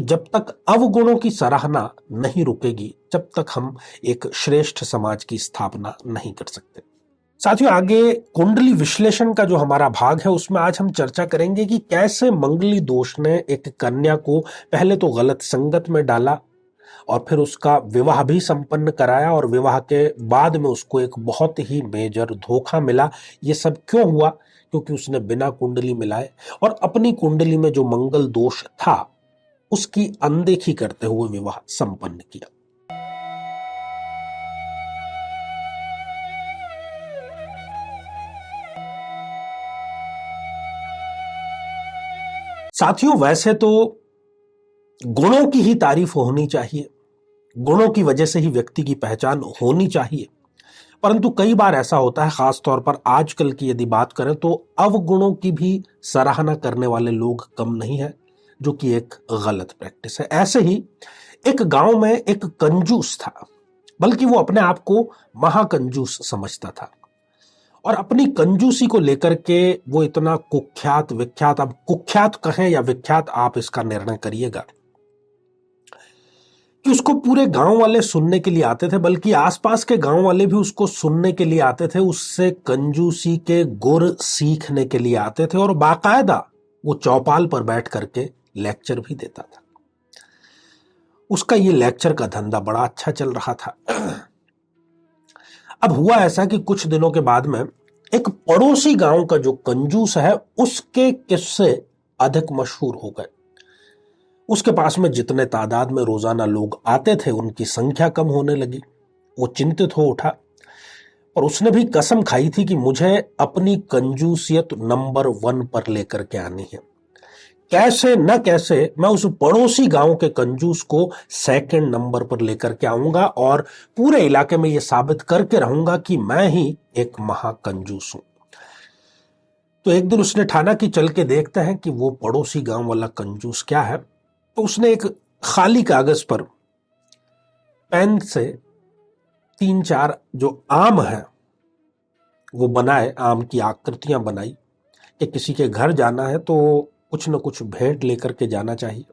जब तक अवगुणों की सराहना नहीं रुकेगी, जब तक हम एक श्रेष्ठ समाज की स्थापना नहीं कर सकते। साथियों, आगे कुंडली विश्लेषण का जो हमारा भाग है उसमें आज हम चर्चा करेंगे कि कैसे मंगली दोष ने एक कन्या को पहले तो गलत संगत में डाला और फिर उसका विवाह भी संपन्न कराया और विवाह के बाद में उसको एक बहुत ही मेजर धोखा मिला। ये सब क्यों हुआ? क्योंकि उसने बिना कुंडली मिलाए और अपनी कुंडली में जो मंगल दोष था उसकी अनदेखी करते हुए विवाह संपन्न किया। साथियों, वैसे तो गुणों की ही तारीफ होनी चाहिए, गुणों की वजह से ही व्यक्ति की पहचान होनी चाहिए, परंतु कई बार ऐसा होता है, खास तौर पर आजकल की यदि बात करें तो अवगुणों की भी सराहना करने वाले लोग कम नहीं है, जो कि एक गलत प्रैक्टिस है। ऐसे ही एक गांव में एक कंजूस था, बल्कि वो अपने आप को महाकंजूस समझता था और अपनी कंजूसी को लेकर के वो इतना कुख्यात विख्यात, अब कुख्यात कहें या विख्यात आप इसका निर्णय करिएगा, कि उसको पूरे गांव वाले सुनने के लिए आते थे, बल्कि आसपास के गांव वाले भी उसको सुनने के लिए आते थे, उससे कंजूसी के गुर सीखने के लिए आते थे और बाकायदा वो चौपाल पर बैठ करके लेक्चर भी देता था। उसका ये लेक्चर का धंधा बड़ा अच्छा चल रहा था। अब हुआ ऐसा कि कुछ दिनों के बाद में एक पड़ोसी गांव का जो कंजूस है उसके किस्से अधिक मशहूर हो गए। उसके पास में जितने तादाद में रोजाना लोग आते थे उनकी संख्या कम होने लगी। वो चिंतित हो उठा और उसने भी कसम खाई थी कि मुझे अपनी कंजूसियत नंबर 1 पर लेकर के आनी है। कैसे न कैसे मैं उस पड़ोसी गांव के कंजूस को सेकंड नंबर पर लेकर के आऊंगा और पूरे इलाके में यह साबित करके रहूंगा कि मैं ही एक महाकंजूस हूं। तो एक दिन उसने ठाना कि चल के देखते हैं कि वो पड़ोसी गांव वाला कंजूस क्या है। तो उसने एक खाली कागज पर पेन से 3-4 जो आम है वो बनाए, आम की आकृतियां बनाई कि किसी के घर जाना है तो कुछ न कुछ भेंट लेकर के जाना चाहिए।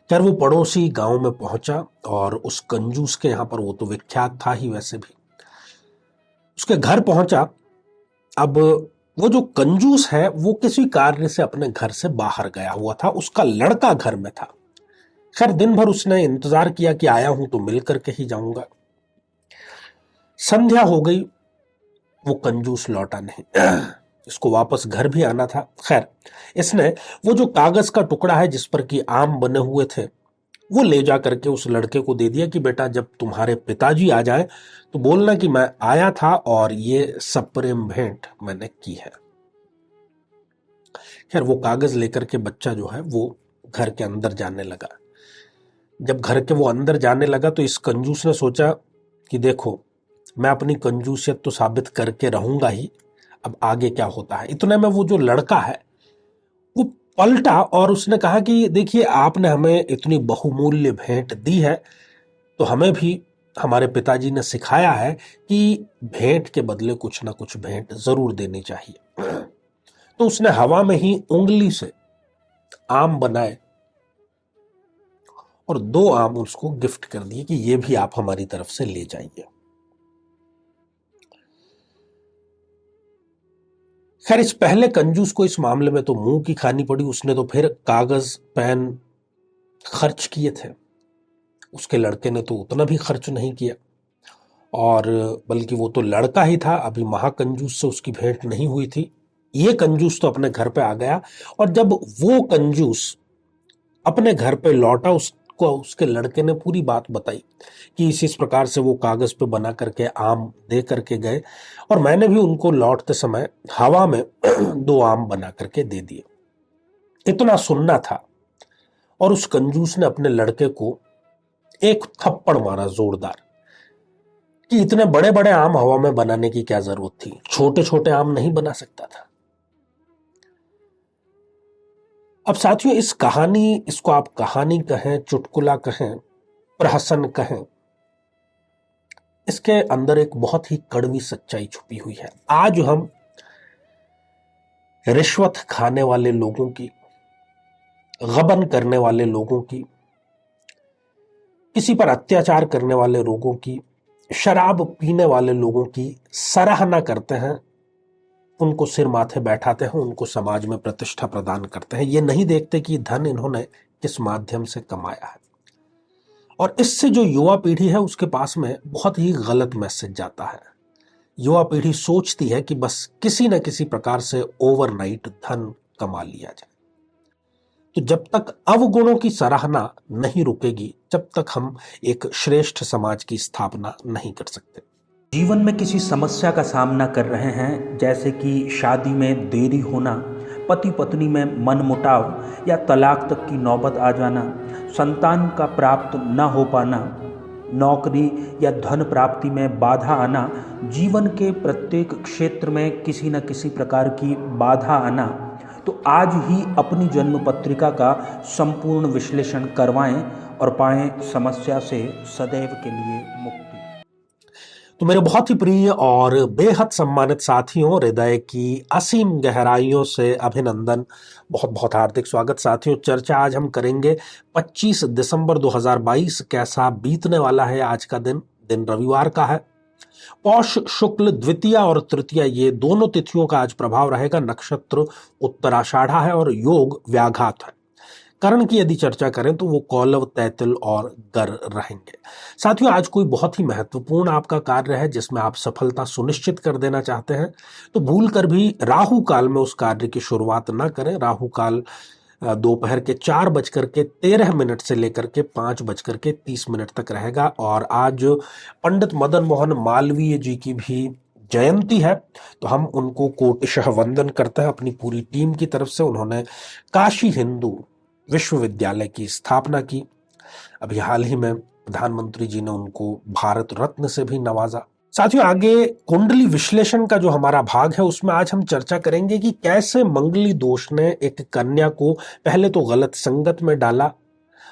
खैर वो पड़ोसी गांव में पहुंचा और उस कंजूस के यहां पर, वो तो विख्यात था ही वैसे भी, उसके घर पहुंचा। अब वो जो कंजूस है वो किसी कार्य से अपने घर से बाहर गया हुआ था, उसका लड़का घर में था। खैर दिन भर उसने इंतजार किया कि आया हूं तो मिल करके ही जाऊंगा। संध्या हो गई, वो कंजूस लौटा नहीं। इसको वापस घर भी आना था। खैर इसने वो जो कागज का टुकड़ा है जिस पर कि आम बने हुए थे वो ले जा करके उस लड़के को दे दिया कि बेटा जब तुम्हारे पिताजी आ जाए तो बोलना कि मैं आया था और ये सप्रेम भेंट मैंने की है। खैर वो कागज लेकर के बच्चा जो है वो घर के अंदर जाने लगा। जब घर के वो अंदर जाने लगा तो इस कंजूस ने सोचा कि देखो मैं अपनी कंजूसियत तो साबित करके रहूंगा ही, अब आगे क्या होता है। इतने में वो जो लड़का है वो पलटा और उसने कहा कि देखिए आपने हमें इतनी बहुमूल्य भेंट दी है तो हमें भी हमारे पिताजी ने सिखाया है कि भेंट के बदले कुछ ना कुछ भेंट जरूर देनी चाहिए। तो उसने हवा में ही उंगली से आम बनाए और 2 आम उसको गिफ्ट कर दिए कि ये भी आप हमारी तरफ से ले जाइए। खैर इस पहले कंजूस को इस मामले में तो मुंह की खानी पड़ी। उसने तो फिर कागज पेन खर्च किए थे, उसके लड़के ने तो उतना भी खर्च नहीं किया और बल्कि वो तो लड़का ही था, अभी महाकंजूस से उसकी भेंट नहीं हुई थी। ये कंजूस तो अपने घर पे आ गया और जब वो कंजूस अपने घर पे लौटा उसको उसके लड़के ने पूरी बात बताई कि इस प्रकार से वो कागज पे बना करके आम दे करके गए और मैंने भी उनको लौटते समय हवा में 2 आम बना करके दे दिए। इतना सुनना था और उस कंजूस ने अपने लड़के को एक थप्पड़ मारा जोरदार कि इतने बड़े बड़े आम हवा में बनाने की क्या जरूरत थी, छोटे छोटे आम नहीं बना सकता था। अब साथियों इस कहानी, इसको आप कहानी कहें, चुटकुला कहें, प्रहसन कहें, इसके अंदर एक बहुत ही कड़वी सच्चाई छुपी हुई है। आज हम रिश्वत खाने वाले लोगों की, गबन करने वाले लोगों की, किसी पर अत्याचार करने वाले लोगों की, शराब पीने वाले लोगों की सराहना करते हैं, उनको सिर माथे बैठाते हैं, उनको समाज में प्रतिष्ठा प्रदान करते हैं। ये नहीं देखते कि धन इन्होंने किस माध्यम से कमाया है। और इससे जो युवा पीढ़ी है उसके पास में बहुत ही गलत मैसेज जाता है। युवा पीढ़ी सोचती है कि बस किसी न किसी प्रकार से ओवरनाइट धन कमा लिया जाए। तो जब तक अवगुणों की सराहना नहीं रुकेगी, जब तक हम एक श्रेष्ठ समाज की स्थापना नहीं कर सकते। जीवन में किसी समस्या का सामना कर रहे हैं, जैसे कि शादी में देरी होना, पति पत्नी में मनमुटाव या तलाक तक की नौबत आ जाना, संतान का प्राप्त न हो पाना, नौकरी या धन प्राप्ति में बाधा आना, जीवन के प्रत्येक क्षेत्र में किसी न किसी प्रकार की बाधा आना, तो आज ही अपनी जन्म पत्रिका का संपूर्ण विश्लेषण करवाएं और पाएं समस्या से सदैव के लिए मुक्ति। तो मेरे बहुत ही प्रिय और बेहद सम्मानित साथियों, हृदय की असीम गहराइयों से अभिनंदन, बहुत बहुत हार्दिक स्वागत साथियों। चर्चा आज हम करेंगे 25 दिसंबर 2022 कैसा बीतने वाला है आज का दिन। दिन रविवार का है। पौष शुक्ल द्वितीया और तृतीया, ये दोनों तिथियों का आज प्रभाव रहेगा। नक्षत्र उत्तराषाढ़ा है और योग व्याघात है। करण की यदि चर्चा करें तो वो कौलव, तैतिल और गर रहेंगे। साथियों, आज कोई बहुत ही महत्वपूर्ण आपका कार्य है जिसमें आप सफलता सुनिश्चित कर देना चाहते हैं, तो भूल कर भी राहु काल में उस कार्य की शुरुआत ना करें। राहु काल दोपहर के 4:13 से लेकर के 5:30 तक रहेगा। और आज पंडित मदन मोहन मालवीय जी की भी जयंती है, तो हम उनको कोटिशः वंदन करते हैं अपनी पूरी टीम की तरफ से। उन्होंने काशी हिंदू विश्वविद्यालय की स्थापना की। अभी हाल ही में प्रधानमंत्री जी ने उनको भारत रत्न से भी नवाजा। साथियों, आगे कुंडली विश्लेषण का जो हमारा भाग है उसमें आज हम चर्चा करेंगे कि कैसे मंगली दोष ने एक कन्या को पहले तो गलत संगत में डाला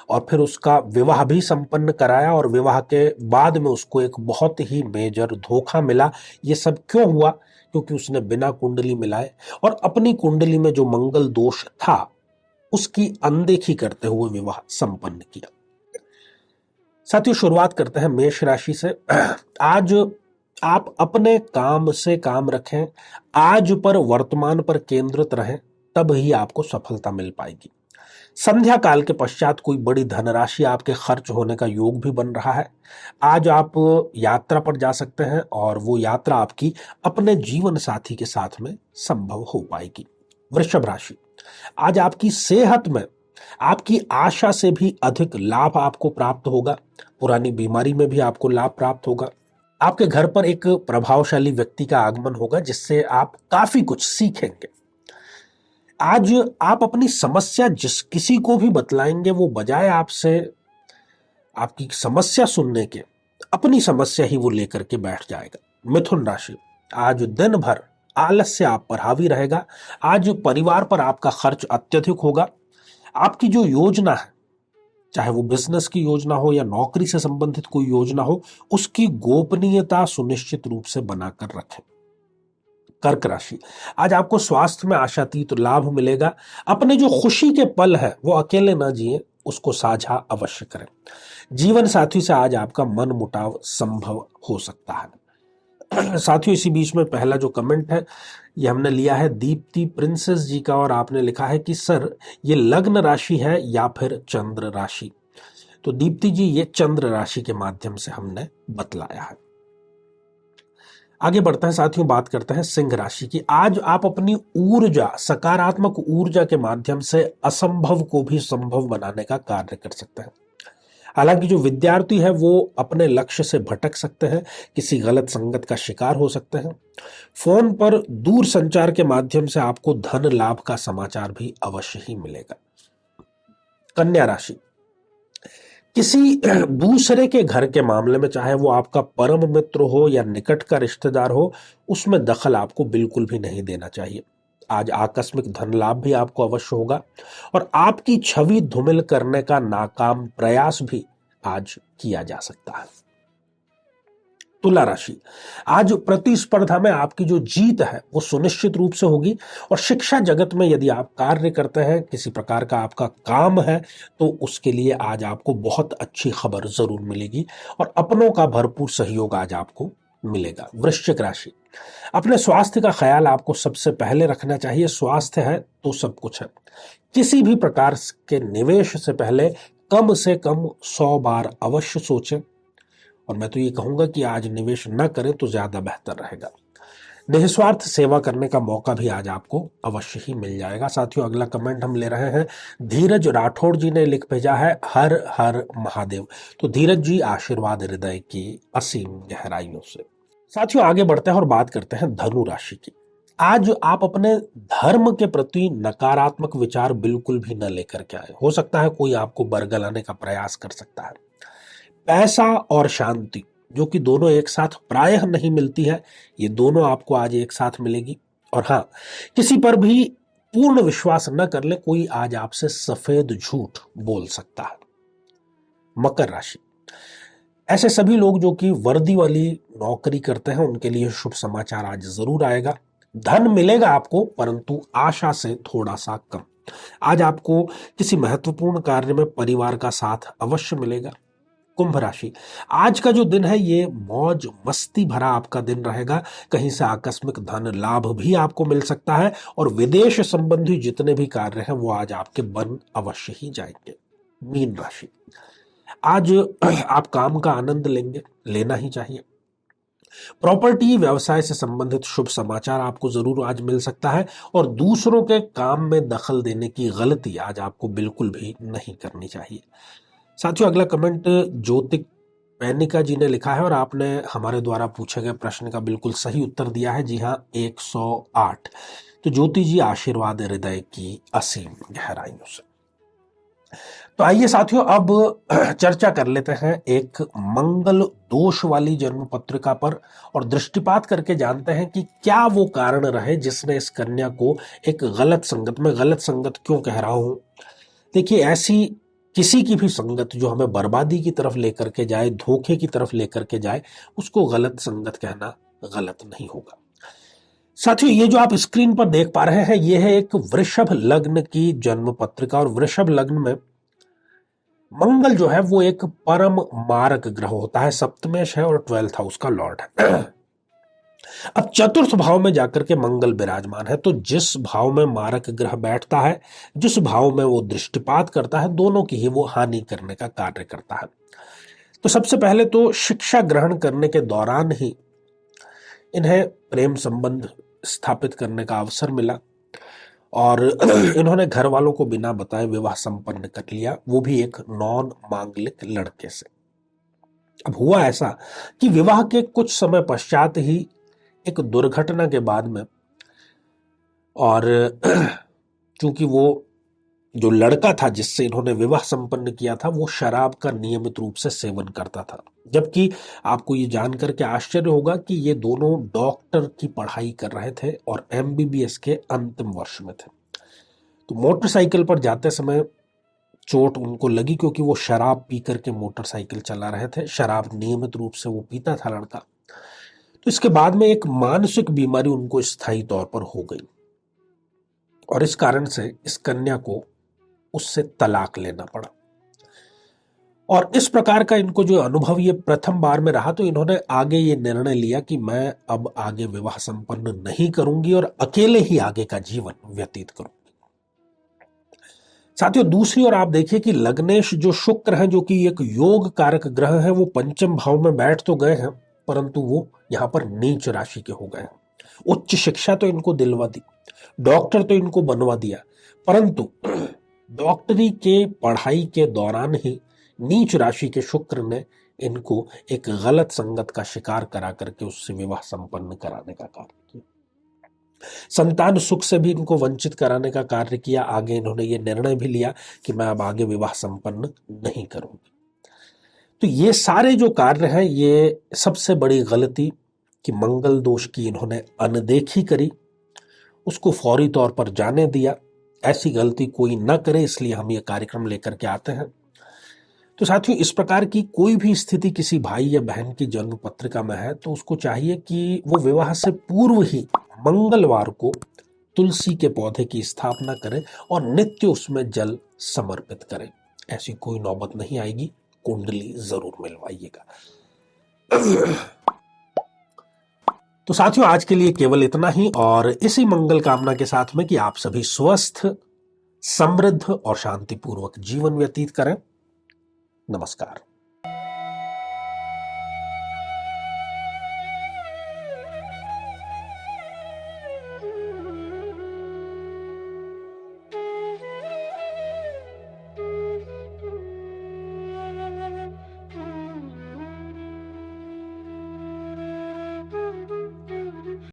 और फिर उसका विवाह भी संपन्न कराया, और विवाह के बाद में उसको एक बहुत ही मेजर धोखा मिला। ये सब क्यों हुआ? क्योंकि उसने बिना कुंडली मिलाए और अपनी कुंडली में जो मंगल दोष था उसकी अनदेखी करते हुए विवाह संपन्न किया। साथियों, शुरुआत करते हैं मेष राशि से। आज आप अपने काम से काम रखें, आज पर वर्तमान पर केंद्रित रहें, तब ही आपको सफलता मिल पाएगी। संध्या काल के पश्चात कोई बड़ी धनराशि आपके खर्च होने का योग भी बन रहा है। आज आप यात्रा पर जा सकते हैं और वो यात्रा आपकी अपने जीवन साथी के साथ में संभव हो पाएगी। वृषभ राशि, आज आपकी सेहत में आपकी आशा से भी अधिक लाभ आपको प्राप्त होगा। पुरानी बीमारी में भी आपको लाभ प्राप्त होगा। आपके घर पर एक प्रभावशाली व्यक्ति का आगमन होगा जिससे आप काफी कुछ सीखेंगे। आज आप अपनी समस्या जिस किसी को भी बतलाएंगे, वो बजाय आपसे आपकी समस्या सुनने के अपनी समस्या ही वो लेकर के बैठ जाएगा। मिथुन राशि, आज दिन भर आलस्य आप पर हावी रहेगा। आज परिवार पर आपका खर्च अत्यधिक होगा। आपकी जो योजना है, चाहे वो बिजनेस की योजना हो या नौकरी से संबंधित कोई योजना हो, उसकी गोपनीयता सुनिश्चित रूप से बनाकर रखें। कर्क राशि, आज आपको स्वास्थ्य में आशातीत लाभ मिलेगा। अपने जो खुशी के पल है वो अकेले ना जिए, उसको साझा अवश्य करें। जीवन साथी से आज आपका मन मुटाव संभव हो सकता है। साथियों, इसी बीच में पहला जो कमेंट है ये हमने लिया है दीप्ति प्रिंसेस जी का, और आपने लिखा है कि सर ये लग्न राशि है या फिर चंद्र राशि। तो दीप्ति जी, ये चंद्र राशि के माध्यम से हमने बतलाया है। आगे बढ़ते हैं साथियों, बात करते हैं सिंह राशि की। आज आप अपनी ऊर्जा, सकारात्मक ऊर्जा के माध्यम से असंभव को भी संभव बनाने का कार्य कर सकते हैं। हालांकि जो विद्यार्थी है वो अपने लक्ष्य से भटक सकते हैं, किसी गलत संगत का शिकार हो सकते हैं। फोन पर दूर संचार के माध्यम से आपको धन लाभ का समाचार भी अवश्य ही मिलेगा। कन्या राशि, किसी दूसरे के घर के मामले में, चाहे वो आपका परम मित्र हो या निकट का रिश्तेदार हो, उसमें दखल आपको बिल्कुल भी नहीं देना चाहिए। आज आकस्मिक धन लाभ भी आपको अवश्य होगा और आपकी छवि धूमिल करने का नाकाम प्रयास भी आज किया जा सकता है। तुला राशि, आज प्रतिस्पर्धा में आपकी जो जीत है वो सुनिश्चित रूप से होगी। और शिक्षा जगत में यदि आप कार्य करते हैं, किसी प्रकार का आपका काम है, तो उसके लिए आज आपको बहुत अच्छी खबर जरूर मिलेगी और अपनों का भरपूर सहयोग आज आपको मिलेगा। वृश्चिक राशि, अपने स्वास्थ्य का ख्याल आपको सबसे पहले रखना चाहिए। स्वास्थ्य है तो सब कुछ है। किसी भी प्रकार के निवेश से पहले कम से कम 100 बार अवश्य सोचें, और मैं तो ये कहूंगा कि आज निवेश न करें तो ज्यादा बेहतर रहेगा। निस्वार्थ सेवा करने का मौका भी आज आपको अवश्य ही मिल जाएगा। साथियों, अगला कमेंट हम ले रहे हैं। धीरज राठौड़ जी ने लिख भेजा है, हर हर महादेव। तो धीरज जी, आशीर्वाद हृदय की असीम गहराइयों से। साथियों, आगे बढ़ते हैं और बात करते हैं धनु राशि की। आज आप अपने धर्म के प्रति नकारात्मक विचार बिल्कुल भी न लेकर के आए। हो सकता है कोई आपको बरगलाने का प्रयास कर सकता है। पैसा और शांति, जो कि दोनों एक साथ प्रायः नहीं मिलती है, ये दोनों आपको आज एक साथ मिलेगी। और हाँ, किसी पर भी पूर्ण विश्वास न कर ले, कोई आज आपसे सफेद झूठ बोल सकता है। मकर राशि, ऐसे सभी लोग जो कि वर्दी वाली नौकरी करते हैं, उनके लिए शुभ समाचार आज जरूर आएगा। धन मिलेगा आपको, परंतु आशा से थोड़ा सा कम। आज आपको किसी महत्वपूर्ण कार्य में परिवार का साथ अवश्य मिलेगा। कुंभ राशि, आज का जो दिन है ये मौज मस्ती भरा आपका दिन रहेगा। कहीं से आकस्मिक धन लाभ भी आपको मिल सकता है और विदेश संबंधी जितने भी कार्य हैं वो आज आपके बन अवश्य ही जाएंगे। मीन राशि, आज आप काम का आनंद लेंगे, लेना ही चाहिए। प्रॉपर्टी व्यवसाय से संबंधित शुभ समाचार आपको जरूर आज मिल सकता है और दूसरों के काम में दखल देने की गलती आज आपको बिल्कुल भी नहीं करनी चाहिए। साथियों, अगला कमेंट ज्योतिक पैनिका जी ने लिखा है और आपने हमारे द्वारा पूछे गए प्रश्न का बिल्कुल सही उत्तर दिया है। जी हाँ, 108। तो ज्योति जी, आशीर्वाद हृदय की असीम गहराइयों से। तो आइए साथियों, अब चर्चा कर लेते हैं एक मंगल दोष वाली जन्म पत्रिका पर और दृष्टिपात करके जानते हैं कि क्या वो कारण रहे जिसने इस कन्या को एक गलत संगत में, गलत संगत क्यों कह रहा हूं, देखिए, ऐसी किसी की भी संगत जो हमें बर्बादी की तरफ लेकर के जाए, धोखे की तरफ लेकर के जाए, उसको गलत संगत कहना गलत नहीं होगा। साथियों, ये जो आप स्क्रीन पर देख पा रहे हैं, ये है एक वृषभ लग्न की जन्म पत्रिका और वृषभ लग्न में मंगल जो है वो एक परम मारक ग्रह होता है, सप्तमेश है और 12th हाउस का लॉर्ड है। अब चतुर्थ भाव में जाकर के मंगल विराजमान है, तो जिस भाव में मारक ग्रह बैठता है, जिस भाव में वो दृष्टिपात करता है, दोनों की ही वो हानि करने का कार्य करता है। तो सबसे पहले तो शिक्षा ग्रहण करने के दौरान ही इन्हें प्रेम संबंध स्थापित करने का अवसर मिला और इन्होंने घर वालों को बिना बताए विवाह संपन्न कर लिया, वो भी एक नॉन मांगलिक लड़के से। अब हुआ ऐसा कि विवाह के कुछ समय पश्चात ही एक दुर्घटना के बाद में, और चूंकि वो जो लड़का था जिससे इन्होंने विवाह संपन्न किया था, वो शराब का नियमित रूप से सेवन करता था। जबकि आपको ये जानकर के आश्चर्य होगा कि ये दोनों डॉक्टर की पढ़ाई कर रहे थे और MBBS के अंतिम वर्ष में थे। तो मोटरसाइकिल पर जाते समय चोट उनको लगी क्योंकि वो शराब पी करके मोटरसाइकिल चला रहे थे। शराब नियमित रूप से वो पीता था लड़का। तो इसके बाद में एक मानसिक बीमारी उनको स्थायी तौर पर हो गई और इस कारण से इस कन्या को उससे तलाक लेना पड़ा। और इस प्रकार का इनको जो अनुभव ये प्रथम बार में रहा, तो इन्होंने आगे ये निर्णय लिया कि मैं अब आगे विवाह संपन्न नहीं करूंगी और अकेले ही आगे का जीवन व्यतीत करूंगी। साथियों, दूसरी ओर आप देखिए कि लग्नेश जो शुक्र है, जो कि एक योग कारक ग्रह है, वो पंचम भाव में बैठ तो गए हैं, परंतु वो यहां पर नीच राशि के हो गए हैं। उच्च शिक्षा तो इनको दिलवा दी, डॉक्टर तो इनको बनवा दिया, परंतु डॉक्टरी के पढ़ाई के दौरान ही नीच राशि के शुक्र ने इनको एक गलत संगत का शिकार करा करके उससे विवाह संपन्न कराने का कार्य किया। संतान सुख से भी इनको वंचित कराने का कार्य किया। आगे इन्होंने ये निर्णय भी लिया कि मैं अब आगे विवाह संपन्न नहीं करूंगी। तो ये सारे जो कार्य हैं, ये सबसे बड़ी गलती कि मंगल दोष की इन्होंने अनदेखी करी, उसको फौरी तौर पर जाने दिया। ऐसी गलती कोई न करे, इसलिए हम ये कार्यक्रम लेकर के आते हैं। तो साथियों, इस प्रकार की कोई भी स्थिति किसी भाई या बहन की जन्म पत्रिका में है तो उसको चाहिए कि वो विवाह से पूर्व ही मंगलवार को तुलसी के पौधे की स्थापना करें और नित्य उसमें जल समर्पित करें। ऐसी कोई नौबत नहीं आएगी, कुंडली जरूर मिलवाइएगा। तो साथियों, आज के लिए केवल इतना ही, और इसी मंगल कामना के साथ में कि आप सभी स्वस्थ, समृद्ध और शांतिपूर्वक जीवन व्यतीत करें। नमस्कार।